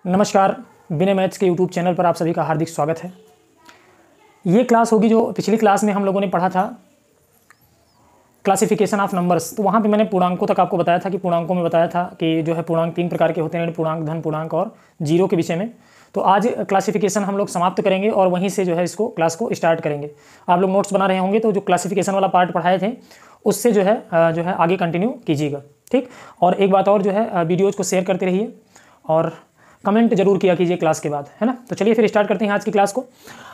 नमस्कार, बिना मैथ्स के यूट्यूब चैनल पर आप सभी का हार्दिक स्वागत है। ये क्लास होगी जो पिछली क्लास में हम लोगों ने पढ़ा था क्लासिफिकेशन ऑफ नंबर्स। तो वहाँ पे मैंने पूर्णांकों तक आपको बताया था कि पूर्णांकों में बताया था कि जो है पूर्णांक 3 प्रकार के होते हैं, पूर्णांक, धन पूर्णांक और जीरो के विषय में। तो आज क्लासिफिकेशन हम लोग समाप्त करेंगे और वहीं से जो है इसको क्लास को स्टार्ट करेंगे। आप लोग नोट्स बना रहे होंगे तो जो क्लासिफिकेशन वाला पार्ट पढ़ाए थे उससे जो है आगे कंटिन्यू कीजिएगा, ठीक। और एक बात और जो है वीडियोज़ को शेयर करते रहिए और कमेंट जरूर किया कीजिए क्लास के बाद, है ना। तो चलिए फिर स्टार्ट करते हैं आज की क्लास को।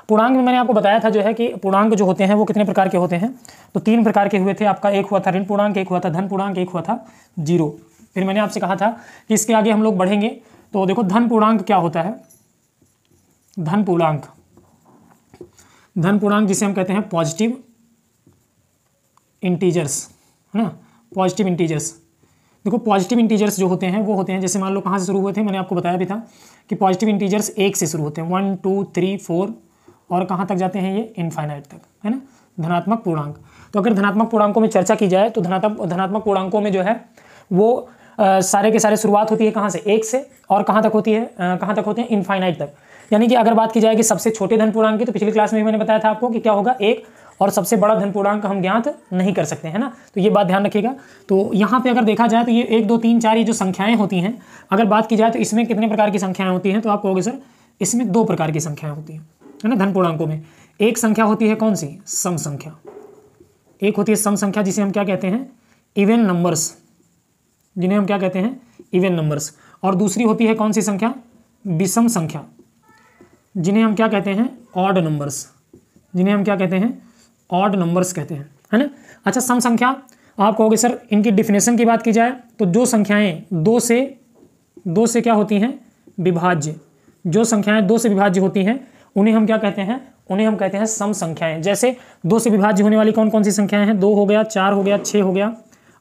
पूर्णांक में मैंने आपको बताया था जो है कि पूर्णांक जो होते हैं वो कितने प्रकार के होते हैं। तो 3 प्रकार के हुए थे आपका, एक हुआ था ऋण पूर्णांक, एक हुआ था धन पूर्णांक, एक हुआ था जीरो। फिर मैंने आपसे कहा था कि इसके आगे हम लोग बढ़ेंगे। तो देखो धन पूर्णांक क्या होता है। धन पूर्णांक, धन पूर्णांक जिसे हम कहते हैं पॉजिटिव इंटीजर्स, है ना, पॉजिटिव इंटीजर्स। देखो पॉजिटिव इंटीजर्स जो होते हैं वो होते हैं, जैसे मान लो कहाँ से शुरू हुए थे, मैंने आपको बताया भी था कि पॉजिटिव इंटीजर्स 1 से शुरू होते हैं, 1 2 3 4 और कहाँ तक जाते हैं ये इनफाइनाइट तक, है ना, धनात्मक पूर्णांक। तो अगर धनात्मक पूर्णांकों में चर्चा की जाए तो धनात्मक पूर्णांकों में जो है वो सारे के सारे शुरुआत होती है कहाँ से, 1 से, और कहाँ तक होती है, कहाँ तक होते हैं इनफाइनाइट तक। यानी कि अगर बात की जाए कि सबसे छोटे धन पूर्णांक की, तो पिछली क्लास में भी मैंने बताया था आपको कि क्या होगा, 1, और सबसे बड़ा धन पूर्णांक हम ज्ञात नहीं कर सकते, है ना। तो ये बात ध्यान रखिएगा। तो यहाँ पे अगर देखा जाए तो ये 1 2 3 4 ये जो संख्याएं होती हैं, अगर बात की जाए तो इसमें कितने प्रकार की संख्याएं होती हैं, तो आप कहोगे सर इसमें 2 प्रकार की संख्याएं होती हैं, है ना, धन पूर्णांकों में। एक संख्या होती है कौन सी, सम संख्या। एक होती है सम संख्या जिसे हम क्या कहते हैं, इवन नंबर्स, जिन्हें हम क्या कहते हैं, इवन नंबर्स। और दूसरी होती है कौन सी संख्या, विषम संख्या, जिन्हें हम क्या कहते हैं, ऑड नंबर्स, जिन्हें हम क्या कहते हैं, ऑड नंबर्स कहते हैं, है ना। अच्छा, सम संख्या आप कहोगे सर इनकी डिफिनेशन की बात की जाए तो जो संख्याएं 2 से क्या होती हैं, विभाज्य, जो संख्याएं 2 से विभाज्य होती हैं उन्हें हम क्या कहते हैं, उन्हें हम कहते हैं सम संख्याएं। जैसे 2 से विभाज्य होने वाली कौन कौन सी संख्याएं हैं, 2 हो गया, 4 हो गया, 6 हो गया,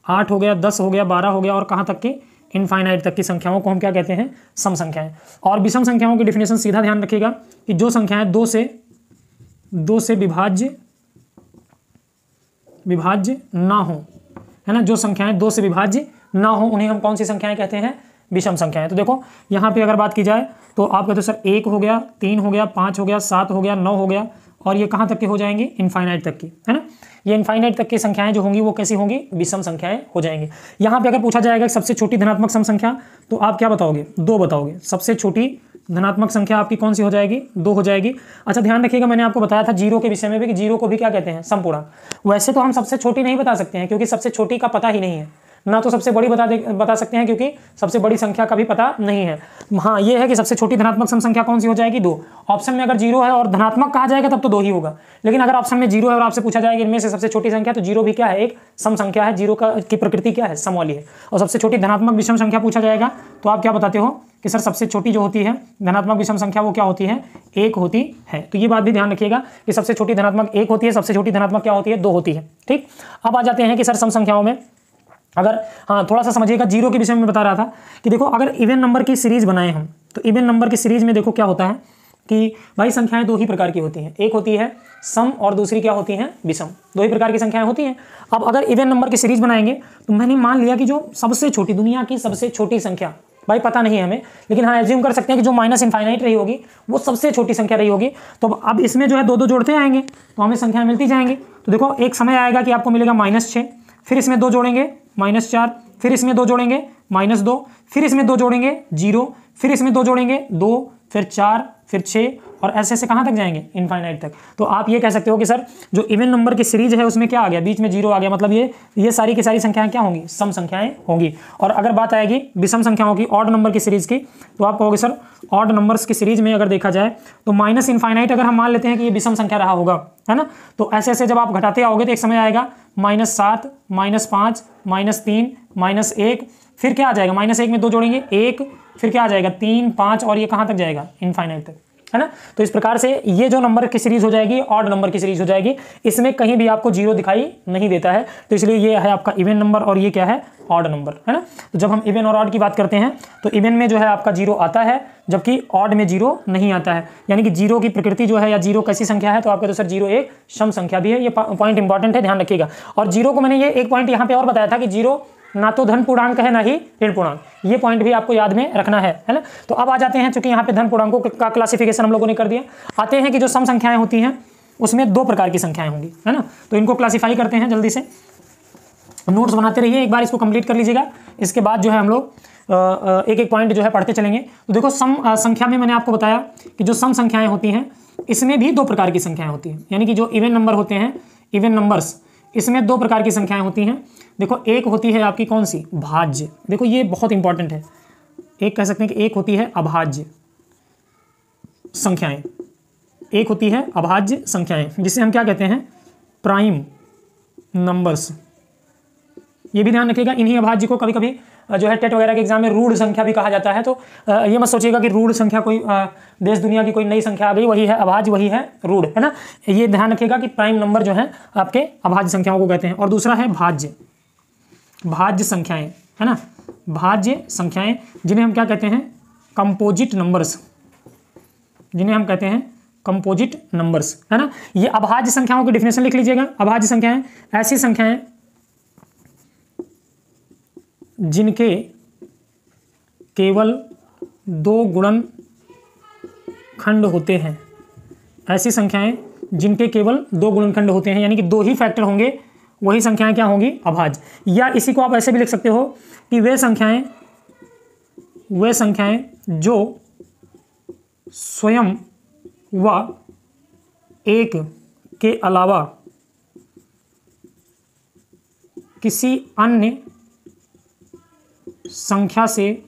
8 हो गया, 10 हो गया, 12 हो गया, और कहाँ तक की इनफाइनाइट तक की संख्याओं को हम क्या कहते हैं, सम संख्याएं। और विषम संख्याओं की डिफिनेशन सीधा ध्यान रखिएगा कि जो संख्याएं 2 से विभाज्य ना हो, है ना, जो संख्याएं 2 से विभाज्य ना हो उन्हें हम कौन सी संख्याएं कहते हैं, विषम संख्याएं। तो देखो यहाँ पे अगर बात की जाए तो आप कहते हो सर 1 हो गया, 3 हो गया, 5 हो गया, 7 हो गया, 9 हो गया, और ये कहाँ तक के हो जाएंगे, इनफाइनाइट तक की, है ना। ये इनफाइनाइट तक की संख्याएं जो होंगी वो कैसी होंगी, विषम संख्याएं हो जाएंगी। यहाँ पे अगर पूछा जाएगा सबसे छोटी धनात्मक सम संख्या, तो आप क्या बताओगे, 2 बताओगे। सबसे छोटी धनात्मक संख्या आपकी कौन सी हो जाएगी, 2 हो जाएगी। अच्छा ध्यान रखिएगा, मैंने आपको बताया था जीरो के विषय में भी कि जीरो को भी क्या कहते हैं, समपूर्णांक। वैसे तो हम सबसे छोटी नहीं बता सकते हैं क्योंकि सबसे छोटी का पता ही नहीं है, ना तो सबसे बड़ी बता सकते हैं क्योंकि सबसे बड़ी संख्या का भी पता नहीं है। हाँ ये है कि सबसे छोटी धनात्मक सम संख्या कौन सी हो जाएगी, 2। ऑप्शन में अगर जीरो है और धनात्मक कहा जाएगा तब तो 2 ही होगा, लेकिन अगर ऑप्शन में जीरो है और आपसे पूछा जाएगा इनमें से सबसे छोटी संख्या, तो जीरो भी क्या है, एक सम संख्या है। जीरो की प्रकृति क्या है, सम वाली है। और सबसे छोटी धनात्मक विषम संख्या पूछा जाएगा तो आप क्या बताते हो कि सर सबसे छोटी जो होती है धनात्मक विषम संख्या वो क्या होती है, 1 होती है। तो ये बात भी ध्यान रखिएगा कि सबसे छोटी धनात्मक 1 होती है, सबसे छोटी धनात्मक क्या होती है, 2 होती है, ठीक। अब आ जाते हैं कि सर सम संख्याओं में अगर, हाँ थोड़ा सा समझिएगा, जीरो के विषय में बता रहा था कि देखो अगर इवन नंबर की सीरीज बनाए हम, तो इवन नंबर की सीरीज में देखो क्या होता है कि भाई संख्याएं 2 ही प्रकार की होती हैं, एक होती है सम और दूसरी क्या होती हैं, विषम। 2 ही प्रकार की संख्याएं होती हैं। अब अगर इवन नंबर की सीरीज बनाएंगे तो मैंने मान लिया कि जो सबसे छोटी, दुनिया की सबसे छोटी संख्या, भाई पता नहीं है हमें, लेकिन हाँ एज्यूम कर सकते हैं कि जो माइनस इनफाइनाइट रही होगी वो सबसे छोटी संख्या रही होगी। तो अब इसमें जो है 2 2 जोड़ते आएंगे तो हमें संख्याएं मिलती जाएंगी। तो देखो एक समय आएगा कि आपको मिलेगा -6, फिर इसमें 2 जोड़ेंगे -4, फिर इसमें 2 जोड़ेंगे -2, फिर इसमें 2 जोड़ेंगे 0, फिर इसमें 2 जोड़ेंगे 2, फिर 4, फिर 6, और ऐसे ऐसे कहाँ तक जाएंगे, इनफाइनाइट तक। तो आप ये कह सकते हो कि सर जो इवन नंबर की सीरीज है उसमें क्या आ गया, बीच में 0 आ गया, मतलब ये सारी की सारी संख्याएं क्या होंगी, सम संख्याएं होंगी। और अगर बात आएगी विषम संख्याओं की, ऑड नंबर की सीरीज की, तो आप कहोगे सर ऑड नंबर्स की सीरीज में अगर देखा जाए तो माइनस इनफाइनाइट अगर हम मान लेते हैं कि ये विषम संख्या रहा होगा, है ना, तो ऐसे ऐसे जब आप घटाते आओगे तो एक समय आएगा -7, -5, -3, -1, फिर क्या आ जाएगा, -1 में 2 जोड़ेंगे 1, फिर क्या आ जाएगा 3, 5, और ये कहाँ तक जाएगा, इनफाइनाइट तक, है ना। तो इस प्रकार से ये जो नंबर की सीरीज हो जाएगी, ऑड नंबर की सीरीज हो जाएगी। इसमें कहीं भी आपको 0 दिखाई नहीं देता है, तो इसलिए ये है आपका इवन नंबर और ये क्या है, ऑड नंबर, है ना। तो जब हम इवन और ऑड की बात करते हैं तो इवन में जो है आपका 0 आता है, जबकि ऑड में 0 नहीं आता है। यानी कि 0 की प्रकृति जो है, या 0 कैसी संख्या है, तो आपका तो सर 0 एक सम संख्या भी है। ये पॉइंट इंपॉर्टेंट है, ध्यान रखिएगा। और 0 को मैंने ये एक पॉइंट यहाँ पे और बताया था कि 0 ना तो धन पूर्णांक है ना ही ऋण पूर्णांक, ये पॉइंट भी आपको याद में रखना है ना। तो अब आ जाते हैं, चूंकि यहाँ पे धन पूर्णांकों का क्लासिफिकेशन हम लोगों ने कर दिया, आते हैं कि जो सम संख्याएं होती हैं उसमें दो प्रकार की संख्याएं होंगी, है ना। तो इनको क्लासीफाई करते हैं, जल्दी से नोट्स बनाते रहिए, एक बार इसको कंप्लीट कर लीजिएगा, इसके बाद जो है हम लोग एक एक पॉइंट जो है पढ़ते चलेंगे। तो देखो सम संख्या में मैंने आपको बताया कि जो सम संख्याएं होती हैं इसमें भी दो प्रकार की संख्याएं होती हैं, यानी कि जो इवन नंबर होते हैं, इवन नंबर्स, इसमें दो प्रकार की संख्याएं होती हैं। देखो एक होती है आपकी कौन सी, भाज्य। देखो ये बहुत इंपॉर्टेंट है, एक कह सकते हैं कि एक होती है अभाज्य संख्याएं, एक होती है अभाज्य संख्याएं, जिसे हम क्या कहते हैं, प्राइम नंबर्स। ये भी ध्यान रखिएगा, इन्हीं अभाज्य को कभी कभी जो है टेट वगैरह के एग्जाम में रूढ़ संख्या भी कहा जाता है। तो ये मत सोचिएगा कि रूढ़ संख्या कोई देश दुनिया की कोई नई संख्या आ गई, वही है अभाज्य, वही है रूढ़, है ना। ये ध्यान रखिएगा कि प्राइम नंबर जो है आपके अभाज्य संख्याओं को कहते हैं। और दूसरा है भाज्य, भाज्य संख्याएं, है ना, भाज्य संख्याएं, जिन्हें हम क्या कहते हैं, कंपोजिट नंबर्स, जिन्हें हम कहते हैं कंपोजिट नंबर्स, है ना। ये अभाज्य संख्याओं की डिफिनेशन लिख लीजिएगा। अभाज्य संख्याएं ऐसी संख्याएं जिनके केवल दो गुणनखंड होते हैं, ऐसी संख्याएं जिनके केवल दो गुणनखंड होते हैं, यानी कि दो ही फैक्टर होंगे, वही संख्याएं क्या होंगी, अभाज्य। या इसी को आप ऐसे भी लिख सकते हो कि वे संख्याएं जो स्वयं व एक के अलावा किसी अन्य संख्या से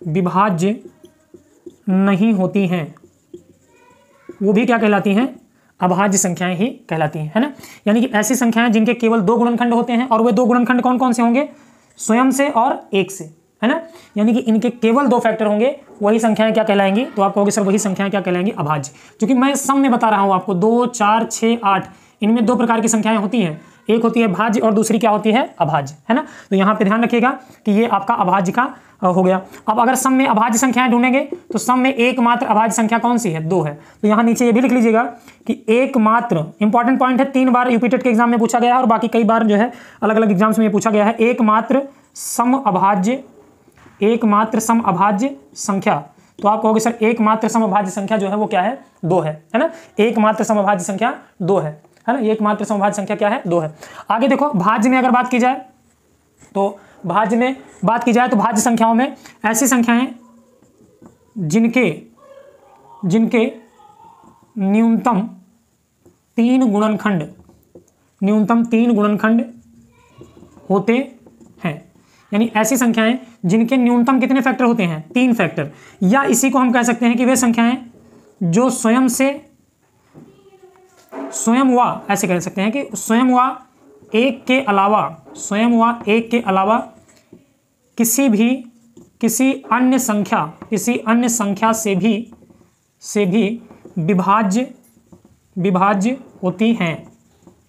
विभाज्य नहीं होती हैं, वो भी क्या कहलाती हैं, अभाज्य संख्याएं ही कहलाती हैं, है ना। यानी कि ऐसी संख्याएं जिनके केवल दो गुणनखंड होते हैं, और वे दो गुणनखंड कौन कौन से होंगे, स्वयं से और एक से, है ना। यानी कि इनके केवल दो फैक्टर होंगे, वही संख्याएं क्या कहलाएंगी, तो आप कहोगे सर वही संख्याएं क्या कहलाएंगी, अभाज्य। क्योंकि मैं सम में बता रहा हूं आपको, 2, 4, 6, 8, इनमें दो प्रकार की संख्याएं होती हैं, एक होती है भाज्य और दूसरी क्या होती है, अभाज्य, है ना। तो यहाँ पे ध्यान रखिएगा कि ये आपका अभाज्य का हो गया। अब अगर सम में अभाज्य संख्याएं ढूंढेंगे तो सम में एकमात्र अभाज्य संख्या कौन सी है, 2 है। तो यहाँ नीचे ये भी लिख लीजिएगा कि एकमात्र, इंपॉर्टेंट पॉइंट है, 3 बार यूपी टेट के एग्जाम में पूछा गया है और बाकी कई बार जो है अलग अलग एग्जाम्स में ये पूछा गया है। एकमात्र सम अभाज्य, एकमात्र सम अभाज्य संख्या। तो आप कहोगे सर एकमात्र सम अभाज्य संख्या जो है वो क्या है, 2 है ना। एकमात्र सम अभाज्य संख्या 2 है ना। एकमात्र समभाज्य संख्या क्या है, 2 है। आगे देखो भाज्य में अगर बात की जाए तो भाज्य में बात की जाए तो भाज्य संख्याओं में ऐसी संख्याएं जिनके न्यूनतम 3 गुणनखंड होते हैं, यानी ऐसी संख्याएं जिनके न्यूनतम कितने फैक्टर होते हैं, 3 फैक्टर। या इसी को हम कह सकते हैं कि वे संख्याएं जो स्वयं व, ऐसे कह सकते हैं कि स्वयं व एक के अलावा किसी अन्य संख्या से भी विभाज्य होती हैं,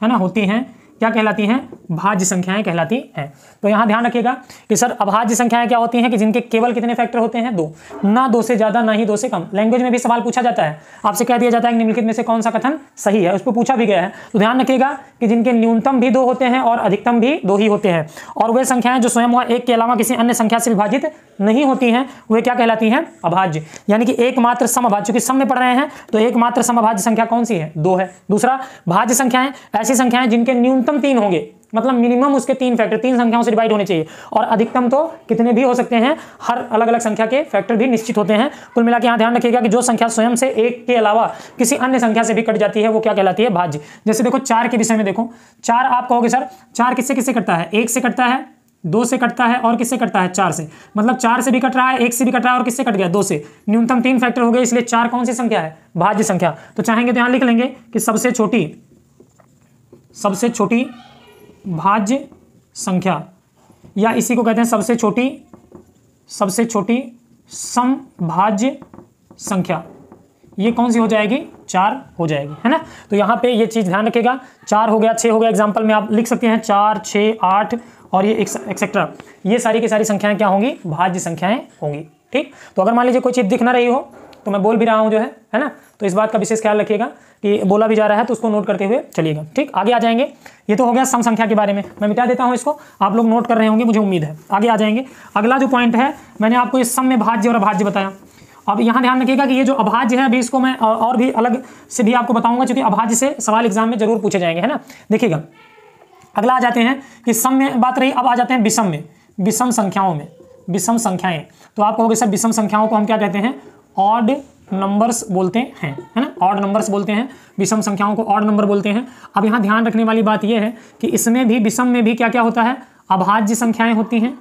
है ना, होती हैं, क्या कहलाती हैं, भाज्य संख्याएं कहलाती हैं। तो यहाँ ध्यान रखिएगा कि सर अभाज्य संख्याएं क्या होती हैं कि जिनके केवल कितने फैक्टर होते हैं, 2, ना 2 से ज्यादा ना ही 2 से कम। लैंग्वेज में भी सवाल पूछा जाता है, आपसे कह दिया जाता है कि निम्नलिखित में से कौन सा कथन सही है, उस पर पूछा भी गया है। तो ध्यान रखिएगा कि जिनके न्यूनतम भी 2 होते हैं और अधिकतम भी 2 ही होते हैं, और वे संख्याएं जो स्वयं वह एक के अलावा किसी अन्य संख्या से विभाजित नहीं होती हैं, वे क्या कहलाती हैं, अभाज्य। यानी कि एकमात्र समअभाज्य, चूंकि सम में पढ़ रहे हैं तो एकमात्र समअभाज्य संख्या कौन सी है, 2 है। दूसरा भाज्य संख्याएं ऐसी संख्याएं जिनके न्यूनतम 3 होंगे, मतलब मिनिमम उसके 3 फैक्टर 3 संख्याओं से डिवाइड होने चाहिए, और अधिकतम तो कितने भी हो सकते हैं, हर अलग अलग संख्या के फैक्टर भी निश्चित होते हैं। कुल मिला के यहाँ ध्यान रखिएगा कि जो संख्या स्वयं से एक के अलावा किसी अन्य संख्या से भी कट जाती है वो क्या कहलाती है, भाज्य। जैसे देखो 4 के विषय में देखो, 4 आप कहोगे सर 4 किससे किससे कटता है, 1 से कटता है, 2 से कटता है और किससे कटता है, 4 से। मतलब 4 से भी कट रहा है, 1 से भी कट रहा है और किससे कट गया, 2 से। न्यूनतम 3 फैक्टर हो गए, इसलिए 4 कौन सी संख्या है, भाज्य संख्या। तो चाहेंगे तो यहाँ लिख लेंगे कि सबसे छोटी भाज्य संख्या, या इसी को कहते हैं सबसे छोटी समभाज्य संख्या, ये कौन सी हो जाएगी, 4 हो जाएगी, है ना। तो यहाँ पे ये चीज ध्यान रखेगा, 4 हो गया, 6 हो गया। एग्जाम्पल में आप लिख सकते हैं 4, 6, 8 और ये एक्सेट्रा, ये सारी की सारी संख्याएं क्या होंगी, भाज्य संख्याएं होंगी। ठीक, तो अगर मान लीजिए कोई चीज दिख ना रही हो तो मैं बोल भी रहा हूं जो है ना, तो इस बात का विशेष ख्याल रखिएगा कि बोला भी जा रहा है तो उसको नोट करते हुए चलिएगा। ठीक, आगे आ जाएंगे। ये तो हो गया सम संख्या के बारे में, मैं मिटा देता हूँ इसको, आप लोग नोट कर रहे होंगे मुझे उम्मीद है। आगे आ जाएंगे। अगला जो पॉइंट है, मैंने आपको इस सम में भाज्य और अभाज्य बताया। अब यहाँ ध्यान रखिएगा कि ये जो अभाज्य है अभी इसको मैं और भी अलग से भी आपको बताऊंगा, क्योंकि अभाज्य से सवाल एग्जाम में जरूर पूछे जाएंगे, है ना। देखिएगा अगला आ जाते हैं कि सम में बात रही, अब आ जाते हैं विषम में, विषम संख्याओं में। विषम संख्याएं, तो आप कहोगे सर विषम संख्याओं को हम क्या कहते हैं? ऑड नंबर्स बोलते हैं, है ना, ऑड नंबर्स बोलते हैं। विषम संख्याओं को ऑड नंबर बोलते हैं। अब यहाँ ध्यान रखने वाली बात यह है कि इसमें भी, विषम में भी क्या क्या होता है? अभाज्य संख्याएं होती हैं,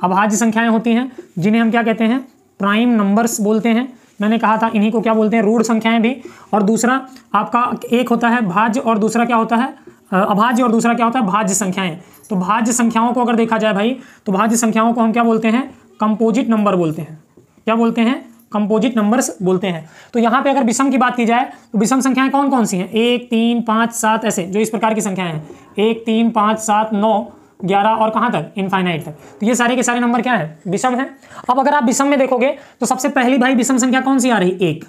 अभाज्य संख्याएं होती हैं जिन्हें हम क्या कहते हैं? प्राइम नंबर्स बोलते हैं। मैंने कहा था इन्हीं को क्या बोलते हैं? रूढ़ संख्याएं भी। और दूसरा आपका एक होता है भाज्य और दूसरा क्या होता है? अभाज्य, और दूसरा क्या होता है? भाज्य संख्याएं। तो भाज्य संख्याओं को अगर देखा जाए भाई, तो भाज्य संख्याओं को हम क्या बोलते हैं? कंपोजिट नंबर बोलते हैं। क्या बोलते हैं? कंपोजिट नंबर्स बोलते हैं। तो यहाँ पे अगर विषम की बात की जाए तो विषम संख्याएं कौन कौन सी हैं? 1, 3, 5, 7, ऐसे जो इस प्रकार की संख्याएं हैं, 1, 3, 5, 7, 9, 11 और कहाँ तक? इनफाइनाइट तक। तो ये सारे के सारे नंबर क्या है? विषम है। अब अगर आप विषम में देखोगे तो सबसे पहली भाई विषम संख्या कौन सी आ रही? 1।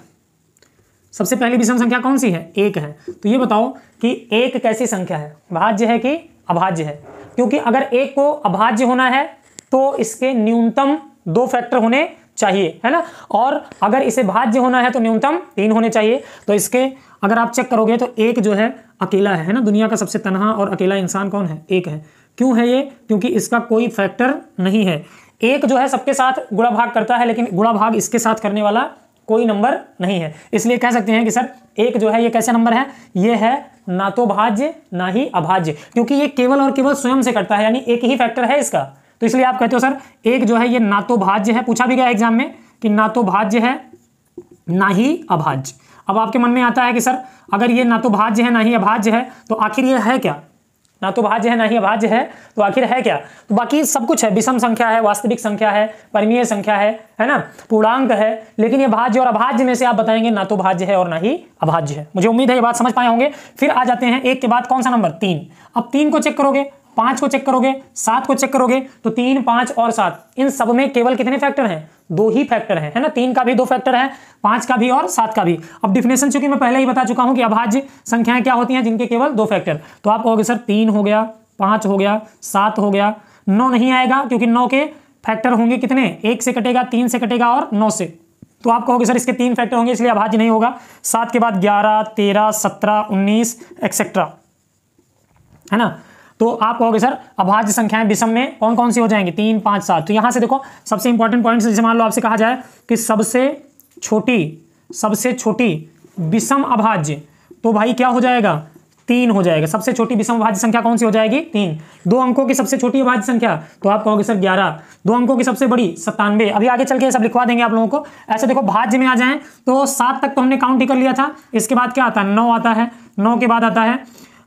सबसे पहली विषम संख्या कौन सी है? 1 है। तो ये बताओ कि 1 कैसी संख्या है? भाज्य है कि अभाज्य है? क्योंकि अगर 1 को अभाज्य होना है तो इसके न्यूनतम 2 फैक्टर होने चाहिए, है ना। और अगर इसे भाज्य होना है तो न्यूनतम 3 होने चाहिए। तो इसके अगर आप चेक करोगे तो 1 जो है अकेला है ना। दुनिया का सबसे तन्हा और अकेला इंसान कौन है? 1 है। क्यों है ये? क्योंकि इसका कोई फैक्टर नहीं है। 1 जो है सबके साथ गुणा भाग करता है, लेकिन गुणा भाग इसके साथ करने वाला कोई नंबर नहीं है। इसलिए कह सकते हैं कि सर 1 जो है ये कैसा नंबर है? ये है ना तो भाज्य ना ही अभाज्य, क्योंकि ये केवल और केवल स्वयं से करता है, यानी एक ही फैक्टर है इसका। तो इसलिए आप कहते हो सर 1 जो है ये ना तो भाज्य है। पूछा भी गया एग्जाम में कि ना तो भाज्य है ना ही अभाज्य। अब आपके मन में आता है कि सर अगर ये ना तो भाज्य है ना ही अभाज्य है तो आखिर ये है क्या? ना तो भाज्य है ना ही अभाज्य है तो आखिर है क्या? तो बाकी सब कुछ है, विषम संख्या है, वास्तविक संख्या है, परिमेय संख्या है ना, पूर्णांक है। लेकिन ये भाज्य और अभाज्य में से आप बताएंगे ना तो भाज्य है और ना ही अभाज्य है। मुझे उम्मीद है ये बात समझ पाए होंगे। फिर आ जाते हैं 1 के बाद कौन सा नंबर? 3। अब 3 को चेक करोगे, 5 को चेक करोगे, 7 को चेक करोगे तो 3, 5 और 7 इन सब में केवल कितने फैक्टर हैं? 2 ही फैक्टर है ना। 3 का भी 2 फैक्टर है, 5 का भी और 7 का भी। अब डिफिनेशन चूंकि मैं पहले ही बता चुका हूं कि अभाज्य संख्याएं क्या होती हैं? जिनके केवल 2 फैक्टर। तो आप कहोगे सर 3 हो गया, 5 हो गया, 7 हो गया, 9 नहीं आएगा क्योंकि 9 के फैक्टर होंगे कितने? 1 से कटेगा, 3 से कटेगा और 9 से। तो आप कहोगे सर इसके 3 फैक्टर होंगे इसलिए अभाज्य नहीं होगा। 7 के बाद 11, 13, 17, 19 एक्सेट्रा, है ना। तो आप कहोगे सर अभाज्य संख्याएं विषम में कौन कौन सी हो जाएंगी? 3, 5, 7। तो यहां से देखो सबसे इंपॉर्टेंट पॉइंट, जैसे मान लो आपसे कहा जाए कि सबसे छोटी विषम अभाज्य, तो भाई क्या हो जाएगा? 3 हो जाएगा। सबसे छोटी विषम अभाज्य संख्या कौन सी हो जाएगी? 3। 2 अंकों की सबसे छोटी अभाज्य संख्या, तो आप कहोगे सर 11। 2 अंकों की सबसे बड़ी 97। अभी आगे चल के सब लिखवा देंगे आप लोगों को। ऐसे देखो भाज्य में आ जाएं तो 7 तक तो हमने काउंट ही कर लिया था। इसके बाद क्या आता है? 9 आता है। 9 के बाद आता है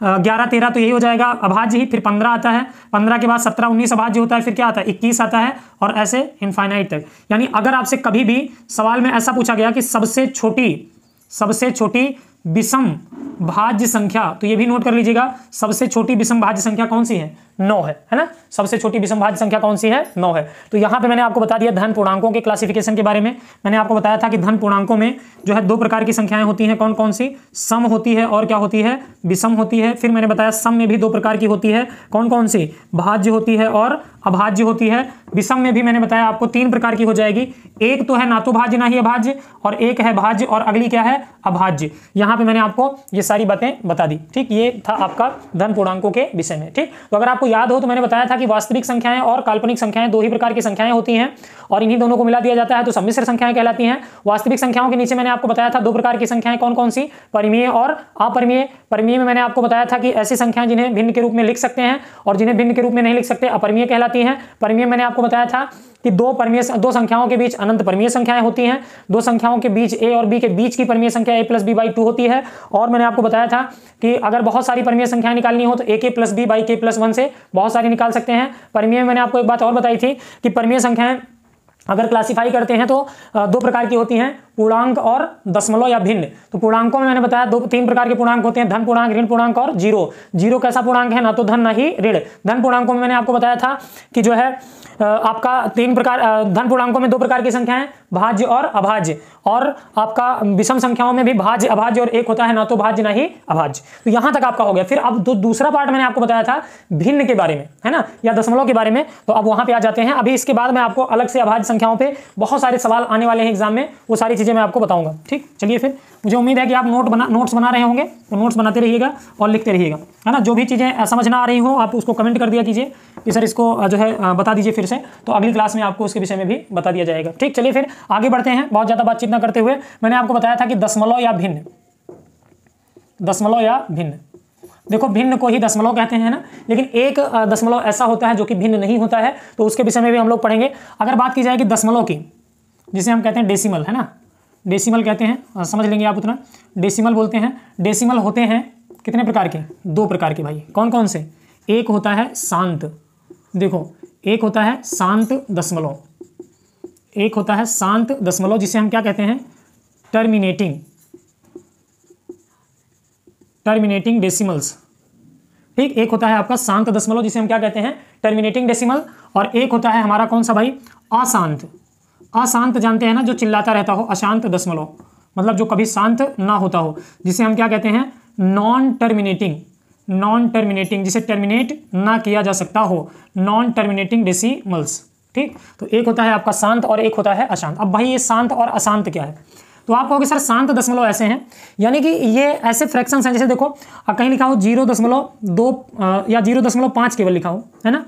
11, 13 तो यही हो जाएगा अभाज्य ही। फिर 15 आता है। 15 के बाद 17, 19 अभाज्य होता है। फिर क्या आता है? 21 आता है और ऐसे इनफाइनाइट तक। यानी अगर आपसे कभी भी सवाल में ऐसा पूछा गया कि सबसे छोटी विषम भाज्य संख्या, तो ये भी नोट कर लीजिएगा, सबसे छोटी विषम भाज्य संख्या कौन सी है? 9 है ना। सबसे छोटी विषम भाज्य संख्या कौन सी है? 9 है। तो यहाँ पे मैंने आपको बता दिया धन पूर्णांकों के क्लासिफिकेशन के बारे में। मैंने आपको बताया था कि धन पूर्णांकों में जो है 2 प्रकार की संख्याएं होती हैं। कौन कौन सी? सम होती है और क्या होती है? विषम होती है। फिर मैंने बताया सम में भी 2 प्रकार की होती है। कौन कौन सी? भाज्य होती है और अभाज्य होती है। विषम में भी मैंने बताया आपको 3 प्रकार की हो जाएगी। एक तो है ना तो भाज्य ना ही अभाज्य, और एक है भाज्य और अगली क्या है? अभाज्य। यहाँ पे मैंने आपको ये सारी बातें बता दी। ठीक, ये था आपका धन पूर्णांकों के विषय में। ठीक, तो अगर आपको याद हो तो मैंने बताया था कि वास्तविक संख्याएं और काल्पनिक संख्याएं 2 ही प्रकार की संख्याएं होती हैं और इन्हीं दोनों को मिला दिया जाता है तो सम्मिश्र संख्याएं कहलाती हैं। वास्तविक संख्याओं के नीचे मैंने आपको बताया था 2 प्रकार की संख्याएं कौन कौन सी? परिमेय और अपरिमेय। परिमेय में मैंने आपको बताया था कि ऐसी संख्याएं जिन्हें भिन्न के रूप में लिख सकते हैं और जिन्हें भिन्न के रूप में नहीं लिख सकते अपरिमेय कहलाती हैं। परिमेय मैंने आपको बताया था कि 2 संख्याओं के बीच अनंत परिमेय संख्याएं होती हैं। 2 संख्याओं के बीच a और b के बीच की परिमेय संख्या a + b/2 होती है। और मैंने आपको बताया था कि अगर बहुत सारी परिमेय संख्याएं निकालनी हो तो ak + b/k + 1 से बहुत सारी निकाल सकते हैं। परिमेय में मैंने आपको एक बात और बताई थी कि परिमेय संख्याएं अगर क्लासिफाई करते हैं तो 2 प्रकार की होती हैं, पूर्णांक और दशमलव या भिन्न। तो पूर्णांकों में मैंने बताया तीन प्रकार के पूर्णांक होते हैं, धन पूर्णांक, ऋण पूर्णांक और जीरो। जीरो कैसा पूर्णांक है, ना तो धन ना ही ऋण। धन पूर्णांकों में मैंने आपको बताया था कि जो है आपका तीन प्रकार, धन पूर्णांकों में दो प्रकार की संख्याएं, भाज्य और अभाज्य, और आपका विषम संख्याओं में भी भाज्य अभाज्य और एक होता है, ना तो भाज्य ना ही अभाज्य। तो यहां तक आपका हो गया। फिर अब दूसरा पार्ट मैंने आपको बताया था भिन्न के बारे में, है ना, या दशमलव के बारे में। तो अब वहां पे आ जाते हैं। अभी इसके बाद मैं आपको अलग से अभाज्य संख्याओं पे बहुत सारे सवाल आने वाले हैं एग्जाम में, वो सारी चीजें मैं आपको बताऊंगा। ठीक, चलिए फिर मुझे उम्मीद है कि आप नोट्स बना रहे होंगे, तो नोट्स बनाते रहिएगा और लिखते रहिएगा, है ना। जो भी चीजें समझ ना आ रही हो आप उसको कमेंट कर दिया कीजिए कि सर इसको जो है बता दीजिए फिर से, तो अगली क्लास में आपको उसके विषय में भी बता दिया जाएगा। ठीक, चलिए फिर आगे बढ़ते हैं। बहुत ज्यादा बातचीत ना करते हुए मैंने आपको बताया था कि दशमलव या भिन्न, दशमलव या भिन्न, देखो भिन्न को ही दशमलव कहते हैं ना, लेकिन एक दशमलव ऐसा होता है जो कि भिन्न नहीं होता है, तो उसके विषय में भी हम लोग पढ़ेंगे। अगर बात की जाए कि दशमलव की, जिसे हम कहते हैं डेसिमल, है ना, डेसिमल कहते हैं, समझ लेंगे आप उतना, डेसिमल बोलते हैं। डेसिमल होते हैं कितने प्रकार के, दो प्रकार के भाई। कौन कौन से, एक होता है शांत, देखो एक होता है शांत दशमलव, एक होता है शांत दशमलव जिसे हम क्या कहते हैं, टर्मिनेटिंग, टर्मिनेटिंग डेसिमल्स। ठीक, एक होता है आपका शांत दशमलव जिसे हम क्या कहते हैं, टर्मिनेटिंग डेसिमल, और एक होता है हमारा कौन सा भाई, अशांत। अशांत जानते हैं ना, जो चिल्लाता रहता हो, अशांत दशमलव, मतलब जो कभी शांत ना होता हो, जिसे हम क्या कहते हैं, नॉन टर्मिनेटिंग, नॉन टर्मिनेटिंग, जिसे टर्मिनेट ना किया जा सकता हो, नॉन टर्मिनेटिंग डेसिमल्स। ठीक, तो एक होता है आपका शांत और एक होता है अशांत। अब भाई ये शांत और अशांत क्या है, तो आप कहोगे सर शांत दशमलव ऐसे हैं, यानी कि ये ऐसे फ्रैक्शंस हैं, जैसे देखो कहीं लिखा हो 0.2 या 0.5 केवल लिखा हो, है ना,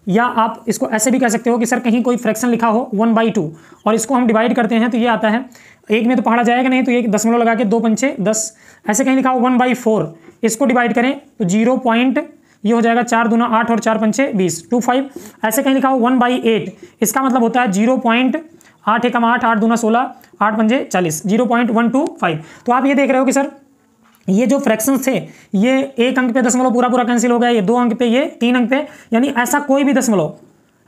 या आप इसको ऐसे भी कह सकते हो कि सर कहीं कोई फ्रैक्शन लिखा हो 1/2 और इसको हम डिवाइड करते हैं तो ये आता है, एक में तो पढ़ा जाएगा नहीं, तो ये दशमलव लगा के 2 पंचे 10, ऐसे कहीं लिखा हो 1/4, इसको डिवाइड करें तो 0 पॉइंट, ये हो जाएगा 4 दूना 8 और 4 पंचे 20, 25। ऐसे कहीं लिखा हो 1/8, इसका मतलब होता है 0.8 एकम 8, 8 दूना 16, 8 पंजे 40, 0.125। तो आप ये देख रहे हो कि सर ये जो फ्रैक्शंस थे, ये एक अंक पे दशमलव पूरा पूरा कैंसिल हो गया, ये 2 अंक पे, ये 3 अंक पे, यानी ऐसा कोई भी दशमलव,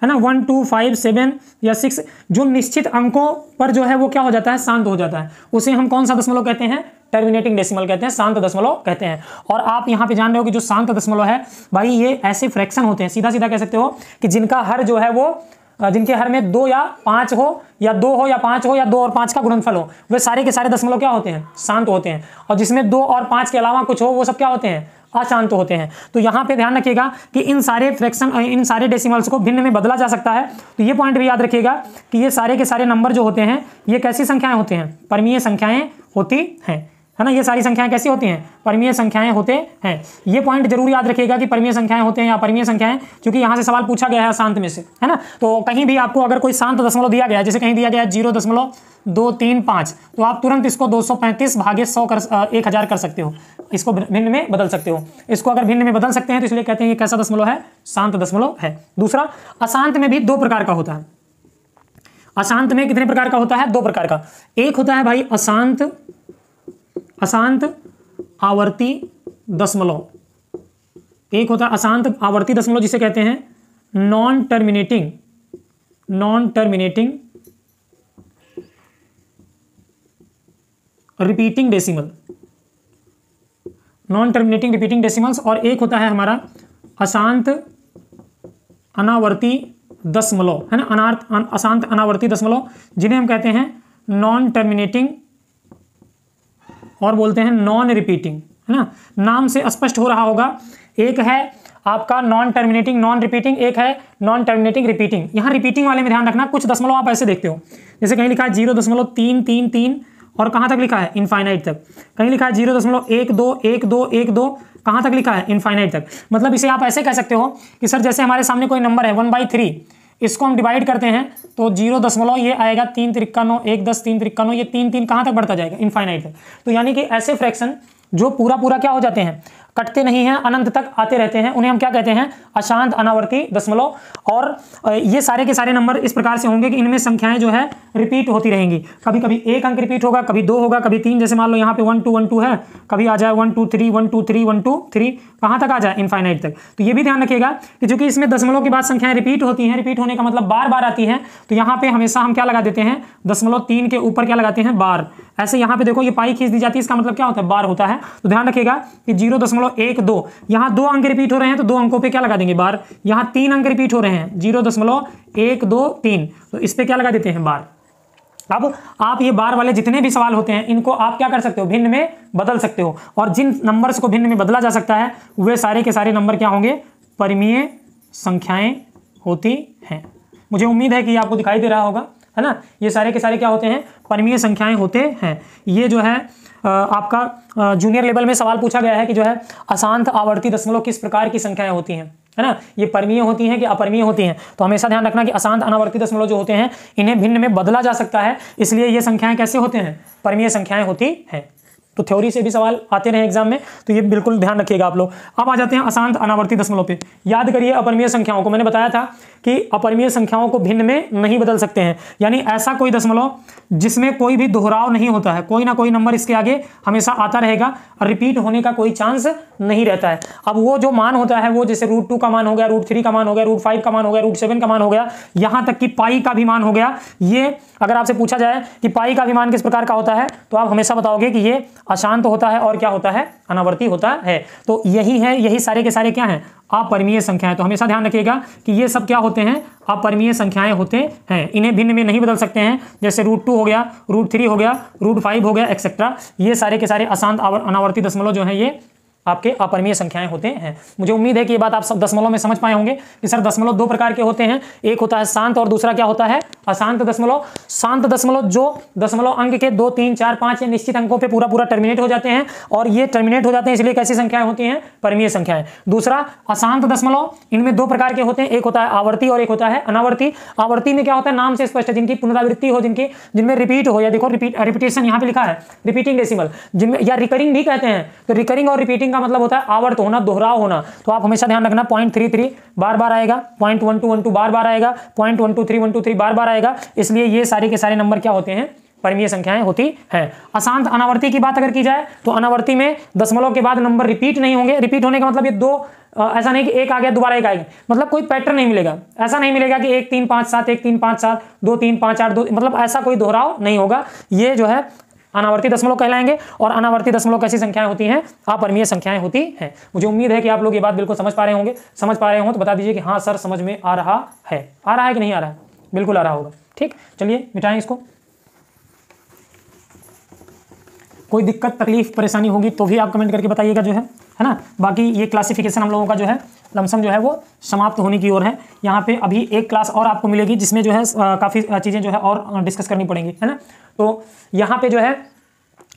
है ना, 1, 2, 5, 7 या 6 जो निश्चित अंकों पर जो है वो क्या हो जाता है, शांत हो जाता है, उसे हम कौन सा दशमलव कहते हैं, टर्मिनेटिंग डेसिमल कहते हैं, शांत दशमलव कहते हैं। और आप यहाँ पे जान रहे हो कि जो शांत दशमलव है भाई, ये ऐसे फ्रैक्शन होते हैं, सीधा सीधा कह सकते हो कि जिनका हर जो है वो, जिनके हर में 2 या 5 हो, या 2 हो या 5 हो, या 2 और 5 का गुणनफल हो, वे सारे के सारे दशमलव क्या होते हैं, शांत होते हैं। और जिसमें 2 और 5 के अलावा कुछ हो, वो सब क्या होते हैं, अशांत होते हैं। तो यहाँ पे ध्यान रखिएगा कि इन सारे फ्रैक्शन, इन सारे डेसिमल्स को भिन्न में बदला जा सकता है। तो ये पॉइंट भी याद रखिएगा कि ये सारे के सारे नंबर जो होते हैं, ये कैसी संख्याएं होती हैं, परमीय संख्याएं होती हैं, है ना। ये सारी संख्याएं कैसी होती हैं, परमीय संख्याएं होते हैं। ये पॉइंट जरूर याद रखिएगा कि परमीय संख्याएं होते हैं या परमीय संख्याएं, क्योंकि यहाँ से सवाल पूछा गया है शांत में से, है ना। तो कहीं भी आपको अगर कोई शांत दशमलव दिया गया है, जैसे कहीं दिया गया है 0.235, तो आप तुरंत इसको 235 भागे 100 कर 1000 कर सकते हो, इसको भिन्न में बदल सकते हो। इसको अगर भिन्न में बदल सकते हैं तो इसलिए कहते हैं ये कैसा दशमलव है, शांत दशमलव है। दूसरा, अशांत में भी 2 प्रकार का होता है। अशांत में कितने प्रकार का होता है, 2 प्रकार का। एक होता है भाई अशांत, अशांत आवर्ती दशमलव, एक होता है अशांत आवर्ती दशमलव जिसे कहते हैं non terminating, non terminating repeating decimal, non terminating repeating decimals. और एक होता है हमारा अशांत अनावर्ती दशमलव, है ना, अशांत अनावर्ती दशमलव, जिन्हें हम कहते हैं नॉन टर्मिनेटिंग और बोलते हैं नॉन रिपीटिंग, है ना। नाम से स्पष्ट हो रहा होगा, एक है आपका नॉन टर्मिनेटिंग नॉन रिपीटिंग, एक है नॉन टर्मिनेटिंग रिपीटिंग। यहाँ रिपीटिंग वाले में ध्यान रखना, कुछ दशमलव आप ऐसे देखते हो, जैसे कहीं लिखा है 0.333 और कहाँ तक लिखा है, इनफाइनाइट तक। कहीं लिखा है 0.121212, कहाँ तक लिखा है, इनफाइनाइट तक। मतलब इसे आप ऐसे कह सकते हो कि सर जैसे हमारे सामने कोई नंबर है 1/3, इसको हम डिवाइड करते हैं तो 0 दशमलव ये आएगा 3 53 1 10 3 53, ये 3 3 कहाँ तक बढ़ता जाएगा, इनफाइनाइट तक। तो यानी कि ऐसे फ्रैक्शन जो पूरा पूरा क्या हो जाते हैं, कटते नहीं हैं, अनंत तक आते रहते हैं, उन्हें हम क्या कहते हैं, अशांत अनावर्ती दशमलव। और ये सारे के सारे नंबर इस प्रकार से होंगे कि इनमें संख्याएं जो है रिपीट होती रहेंगी। कभी कभी 1 अंक रिपीट होगा, कभी 2 होगा, कभी 3, जैसे मान लो यहाँ पे 1 2 1 2 है, कभी आ जाए 1 2 3 1 2 3 1 2 3, कहाँ तक आ जाए, इनफाइनाइट तक। तो ये भी ध्यान रखिएगा कि चूंकि इसमें दशमलव के बाद संख्याएं रिपीट होती हैं, रिपीट होने का मतलब बार बार आती हैं, तो यहाँ पे हमेशा हम क्या लगा देते हैं, 0.3 के ऊपर क्या लगाते हैं, बार। ऐसे यहाँ पे देखो ये पाई खींच दी जाती है, इसका मतलब क्या होता है, बार होता है। तो ध्यान रखिएगा कि 0.12, यहाँ 2 अंक रिपीट हो रहे हैं तो 2 अंकों पे क्या लगा देंगे, बार। यहाँ 3 अंक रिपीट हो रहे हैं, 0.123, तो इस पे क्या लगा देते हैं, बार। अब आप ये बार वाले जितने भी सवाल होते हैं इनको आप क्या कर सकते हो, भिन्न में बदल सकते हो। और जिन नंबर्स को भिन्न में बदला जा सकता है वे सारे के सारे नंबर क्या होंगे, परिमेय संख्याएं होती हैं। मुझे उम्मीद है कि आपको दिखाई दे रहा होगा, है ना। ये सारे के सारे क्या होते हैं, परिमेय संख्याएं होते हैं। ये जो है आपका जूनियर लेवल में सवाल पूछा गया है कि जो है अशांत आवर्ती दशमलव किस प्रकार की संख्याएं होती हैं, है ना। ये परिमेय होती हैं कि अपरिमेय होती हैं। तो हमेशा ध्यान रखना कि अशांत अनावर्ती दशमलव जो होते हैं इन्हें भिन्न में बदला जा सकता है, इसलिए ये संख्याएं कैसे होते हैं, परिमेय संख्याएं होती हैं। तो थ्योरी से भी सवाल आते रहे एग्जाम में, तो ये बिल्कुल ध्यान रखिएगा आप लोग। अब आ जाते हैं अशांत अनावर्ती दशमलव पे। याद करिए अपरिमेय संख्याओं को, मैंने बताया था कि अपरिमेय संख्याओं को भिन्न में नहीं बदल सकते हैं, यानी ऐसा कोई दशमलव जिसमें कोई भी दोहराव नहीं होता है, कोई ना कोई नंबर इसके आगे हमेशा आता रहेगा, रिपीट होने का कोई चांस नहीं रहता है। अब वो जो मान होता है वो जैसे √2 का मान हो गया, √3 का मान हो गया, √5 का मान हो गया, √7 का मान हो गया, यहाँ तक कि पाई का भी मान हो गया। ये अगर आपसे पूछा जाए कि पाई का भी मान किस प्रकार का होता है, तो आप हमेशा बताओगे कि ये अशांत होता है और क्या होता है, अनावर्ती होता है। तो यही है, यही सारे के सारे क्या हैं, अपरिमेय संख्याएं। तो हमेशा ध्यान रखिएगा कि ये सब क्या होते हैं, अपरिमेय संख्याएं होते हैं, इन्हें भिन्न में नहीं बदल सकते हैं। जैसे √2 हो गया, √3 हो गया, √5 हो गया, एक्सेट्रा। ये सारे के सारे अशांत अनावर्ती दशमलव जो है ये आपके अपरिमेय संख्याएं होते हैं। मुझे उम्मीद है कि ये बात आप सब दशमलव में समझ पाए होंगे कि सर दशमलव 2 प्रकार के होते हैं, एक होता है शांत और दूसरा क्या होता है, अशांत दशमलव। शांत दशमलव जो दशमलव अंक के 2 3 4 5 या निश्चित अंकों पे पूरा पूरा टर्मिनेट हो जाते हैं, और ये टर्मिनेट हो जाते हैं इसलिए कैसी संख्याएं होती हैं, परिमेय संख्याएं। दूसरा अशांत दशमलव, इनमें 2 प्रकार के होते हैं, एक होता है आवर्ती और एक होता है अनावर्ती। आवर्ती में क्या होता है, नाम से स्पष्ट है, जिनकी पुनरावृत्ति हो, जिनमें रिपीट हो, या देखो रिपीटेशन यहाँ पे लिखा है, रिपीटिंग डेसिमल, जिनमें या रिकरिंग भी कहते हैं। तो रिकरिंग और रिपीटिंग का मतलब होता है आवर्त होना, दोहराव होना। तो आप हमेशा ध्यान रखना 0.33 बार बार आएगा, 0.1212 बार बार आएगा, 0.123 बार बार आएगा। इसलिए ये सारे के सारे नंबर क्या होते हैं, परिमेय संख्याएं होती हैं। अशांत अनावर्ती की बात अगर की जाए तो अनावर्ती में दशमलव के बाद नंबर रिपीट नहीं होंगे। रिपीट होने का मतलब ये 2, ऐसा नहीं कि एक आ गया दोबारा एक आएगा, मतलब कोई पैटर्न नहीं मिलेगा। ऐसा नहीं मिलेगा कि 1 3 5 7 1 3 5 7 2 3 5 8 2, मतलब ऐसा कोई दोहराव नहीं होगा। ये जो है अनावर्ती दशमलव कहलाएंगे। और अनावर्ती दशमलव कैसी संख्याएं होती हैं, अपरिमेय संख्याएं होती हैं। मुझे उम्मीद है कि आप लोग ये बात बिल्कुल समझ पा रहे होंगे। समझ पा रहे हो तो बता दीजिए कि हाँ सर समझ में आ रहा है। आ रहा है कि नहीं आ रहा है, बिल्कुल आ रहा होगा। ठीक, चलिए मिटाएं इसको। कोई दिक्कत तकलीफ परेशानी होगी तो भी आप कमेंट करके बताइएगा जो है ना। बाकी ये क्लासिफिकेशन हम लोगों का जो है लमसम जो है वो समाप्त होने की ओर है। यहाँ पे अभी एक क्लास और आपको मिलेगी जिसमें जो है काफ़ी चीज़ें जो है और डिस्कस करनी पड़ेंगी, है ना। तो यहाँ पे जो है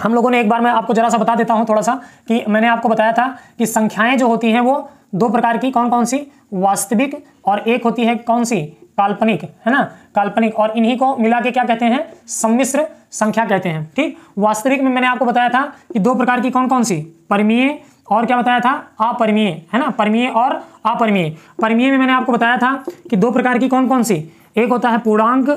हम लोगों ने, एक बार मैं आपको जरा सा बता देता हूँ थोड़ा सा, कि मैंने आपको बताया था कि संख्याएं जो होती हैं वो 2 प्रकार की, कौन कौन सी, वास्तविक और एक होती है कौन सी, काल्पनिक, है ना, काल्पनिक। और इन्हीं को मिला के क्या कहते हैं, सम्मिश्र संख्या कहते हैं। ठीक, वास्तविक में मैंने आपको बताया था कि 2 प्रकार की, कौन कौन सी, परिमेय और क्या बताया था, अपरिमेय, है ना, परिमेय और अपरिमेय। परिमेय में मैंने आपको बताया था कि 2 प्रकार की, कौन कौन सी, एक होता है पूर्णांक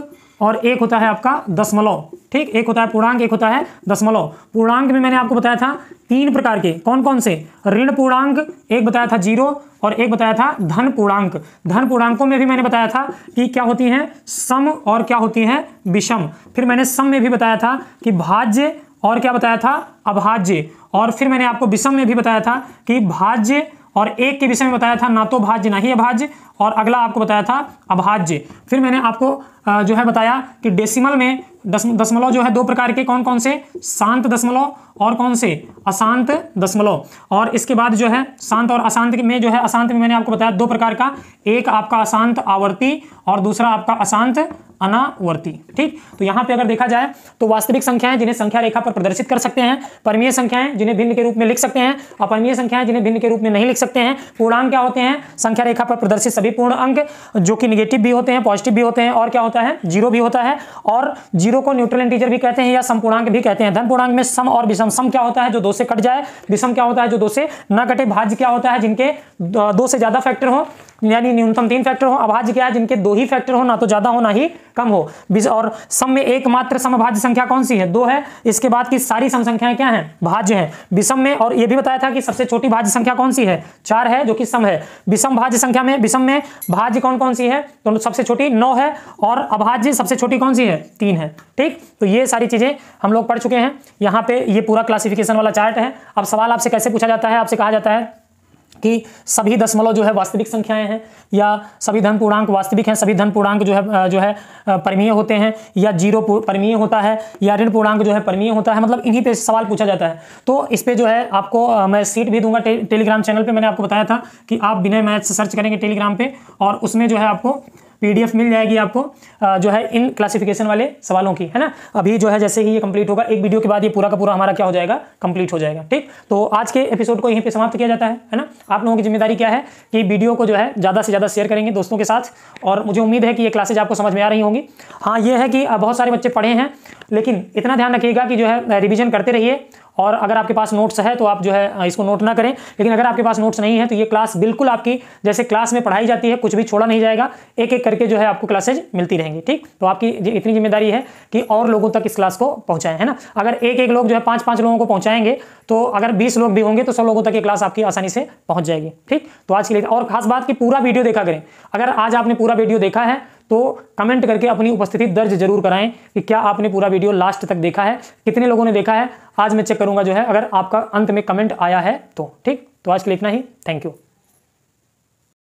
और एक होता है आपका दशमलव। ठीक, एक होता है पूर्णांक, एक होता है दशमलव। पूर्णांक में मैंने आपको बताया था 3 प्रकार के, कौन कौन से, ऋण पूर्णांक, एक बताया था 0 और एक बताया था धन पूर्णांक। धन पूर्णांकों में भी मैंने बताया था कि क्या होती हैं, सम और क्या होती हैं, विषम। फिर मैंने सम में भी बताया था कि भाज्य और क्या बताया था, अभाज्य। और फिर मैंने आपको विषम में भी बताया था कि भाज्य, और एक के विषय में बताया था ना तो भाज्य ना ही अभाज्य, और अगला आपको बताया था अभाज्य। फिर मैंने आपको जो है बताया कि डेसिमल में दशमलव जो है 2 प्रकार के, कौन कौन से, शांत दशमलव और कौन से, अशांत दशमलव। और इसके बाद जो है शांत और अशांत में जो है, अशांत में मैंने आपको बताया 2 प्रकार का, एक आपका अशांत आवर्ती और दूसरा आपका अशांत अनावर्ती। ठीक, तो यहाँ पे अगर देखा जाए तो वास्तविक संख्याएं जिन्हें संख्या रेखा पर प्रदर्शित कर सकते हैं, परिमेय संख्याएं जिन्हें भिन्न के रूप में लिख सकते हैं, अपरिमेय संख्याएं जिन्हें भिन्न के रूप में नहीं लिख सकते हैं। पूर्णांक क्या होते हैं? संख्या रेखा पर प्रदर्शित सभी पूर्ण अंक जो कि निगेटिव भी होते हैं, पॉजिटिव भी होते हैं, और क्या होता है? जीरो भी होता है। और जीरो को न्यूट्रल इंटीजर भी कहते हैं या सम पूर्णांक भी कहते हैं। धन पूर्णांक में सम और विषम। सम क्या होता है? जो 2 से कट जाए। विषम क्या होता है? जो 2 से न कटे। भाज्य क्या होता है? जिनके 2 से ज्यादा फैक्टर हो, यानी न्यूनतम 3 फैक्टर हो। अभाज्य क्या है? जिनके 2 ही फैक्टर हो, ना तो ज्यादा हो ना ही कम हो। और सम में एकमात्र समभाज्य संख्या कौन सी है? 2 है। इसके बाद की सारी सम संख्याएं क्या हैं? भाज्य हैं। विषम में, और ये भी बताया था कि सबसे छोटी भाज्य संख्या कौन सी है? 4 है, जो कि सम है। विषम भाज्य संख्या में, विषम में भाज्य कौन कौन सी है? तो सबसे छोटी 9 है, और अभाज्य सबसे छोटी कौन सी है? 3 है। ठीक, तो ये सारी चीजें हम लोग पढ़ चुके हैं। यहाँ पे ये पूरा क्लासिफिकेशन वाला चार्ट है। अब सवाल आपसे कैसे पूछा जाता है? आपसे कहा जाता है कि सभी दशमलव जो है वास्तविक संख्याएं हैं, या सभी धन पूर्णांक वास्तविक हैं, सभी धन पूर्णांक जो है परिमेय होते हैं, या जीरो परिमेय होता है, या ऋण पूर्णांक जो है परिमेय होता है। मतलब इन्हीं पे सवाल पूछा जाता है। तो इस पे जो है आपको मैं सीट भी दूंगा टेलीग्राम चैनल पे। मैंने आपको बताया था कि आप विनय मैथ्स सर्च करेंगे टेलीग्राम पे, और उसमें जो है आपको PDF मिल जाएगी आपको जो है इन क्लासिफिकेशन वाले सवालों की, है ना। अभी जो है जैसे ही ये कंप्लीट होगा, एक वीडियो के बाद ये पूरा का पूरा हमारा क्या हो जाएगा? कंप्लीट हो जाएगा। ठीक, तो आज के एपिसोड को यहीं पे समाप्त किया जाता है ना। आप लोगों की जिम्मेदारी क्या है कि वीडियो को जो है ज़्यादा से ज़्यादा शेयर करेंगे दोस्तों के साथ, और मुझे उम्मीद है कि ये क्लासेज आपको समझ में आ रही होंगी। हाँ, ये है कि बहुत सारे बच्चे पढ़े हैं, लेकिन इतना ध्यान रखिएगा कि जो है रिवीजन करते रहिए। और अगर आपके पास नोट्स है तो आप जो है इसको नोट ना करें, लेकिन अगर आपके पास नोट्स नहीं है तो ये क्लास बिल्कुल आपकी जैसे क्लास में पढ़ाई जाती है, कुछ भी छोड़ा नहीं जाएगा। एक एक करके जो है आपको क्लासेज मिलती रहेंगी। ठीक, तो आपकी इतनी जिम्मेदारी है कि और लोगों तक इस क्लास को पहुंचाएं, है ना। अगर एक एक लोग जो है 5-5 लोगों को पहुंचाएंगे, तो अगर 20 लोग भी होंगे तो 100 लोगों तक ये क्लास आपकी आसानी से पहुंच जाएगी। ठीक, तो आज के लिए और खास बात कि पूरा वीडियो देखा करें। अगर आज आपने पूरा वीडियो देखा है तो कमेंट करके अपनी उपस्थिति दर्ज जरूर कराएं कि क्या आपने पूरा वीडियो लास्ट तक देखा है, कितने लोगों ने देखा है। आज मैं चेक करूंगा जो है, अगर आपका अंत में कमेंट आया है तो। ठीक, तो आज के लिए इतना ही। Thank you.